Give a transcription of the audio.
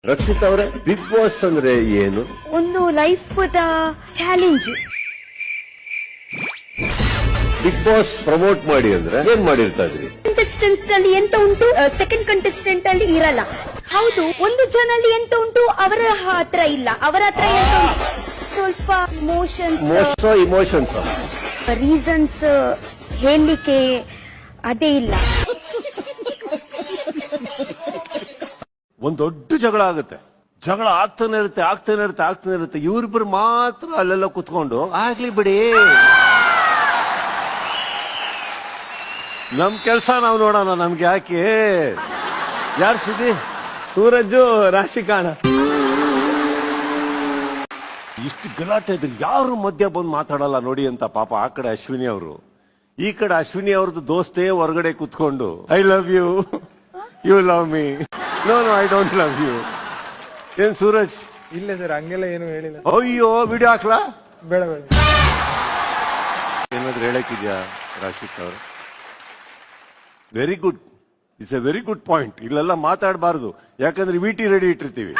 ರಕ್ಷಿತ್ ಅವರೇ, big boss ಅಂದ್ರೆ ಏನು? ಒಂದು life challenge. Big boss promote ಮಾಡಿ ಅಂದ್ರೆ ಏನ್ ಮಾಡಿರ್ತಾ ಇದ್ರಿ? ಕಂಟೆಸ್ಟೆಂಟ್ ಅಲ್ಲಿ ಎಂತ ಉಂಟು, ಸೆಕೆಂಡ್ ಕಂಟೆಸ್ಟೆಂಟ್ ಅಲ್ಲಿ ಇರಲ್ಲ. ಹೌದು, ಒಂದು ಚಾನಲ್ ಎಂತ ಉಂಟು ಅವರ ಹತ್ರ ಇಲ್ಲ, ಅವರ ಹತ್ರ ಎಂತ ಉಂಟು? ಸ್ವಲ್ಪ ಇಮೋಷನ್ಸ್ ರೀಸನ್ಸ್ ಹೇಳಲಿಕ್ಕೆ ಅದೇ ಇಲ್ಲ. ಒಂದ್ ದೊಡ್ಡ ಜಗಳ ಆಗುತ್ತೆ, ಜಗಳ ಆಗ್ತಾನೆ ಇರುತ್ತೆ. ಇವ್ರಿಬ್ರು ಮಾತ್ರ ಅಲ್ಲೆಲ್ಲ ಕುತ್ಕೊಂಡು ಆಗ್ಲಿ ಬಿಡಿ, ನಮ್ ಕೆಲ್ಸ ನಾವ್ ನೋಡೋಣ, ನಮ್ಗೆ ಯಾಕೆ? ಯಾರು ಸುದ್ದಿ? ಸೂರಜು ರಾಶಿಕಾಣ. ಇಷ್ಟು ಗಲಾಟೆ ಇದ್ರೆ ಯಾರು ಮಧ್ಯ ಬಂದು ಮಾತಾಡಲ್ಲ ನೋಡಿ ಅಂತ ಪಾಪ ಆ ಕಡೆ ಅಶ್ವಿನಿ ಅವರು, ಈ ಕಡೆ ಅಶ್ವಿನಿ ಅವ್ರದ್ದು ದೋಸ್ತೆ ಹೊರಗಡೆ ಕುತ್ಕೊಂಡು I love you, you love me, no I don't love you. ಏನ್ ಸೂರಜ್? ಇಲ್ಲ ಸರ್, ಹಂಗೆಲ್ಲ ಏನು ಹೇಳಿಲ್ಲ. ಅಯ್ಯೋ, ವಿಡಿಯೋ ಹಾಕ್ಲಾ? ಬೇಡ ಬೇಡ. ಏನಾದ್ರು ಹೇಳಕ್ಕಿದ್ಯಾ ರಾಶಿಕ್ ಅವರು? Very good, it's A very good point. ಇಲ್ಲೆಲ್ಲ ಮಾತಾಡಬಾರ್ದು, ಯಾಕಂದ್ರೆ ವಿಟಿ ರೆಡಿ ಇಟ್ಟಿರ್ತೀವಿ.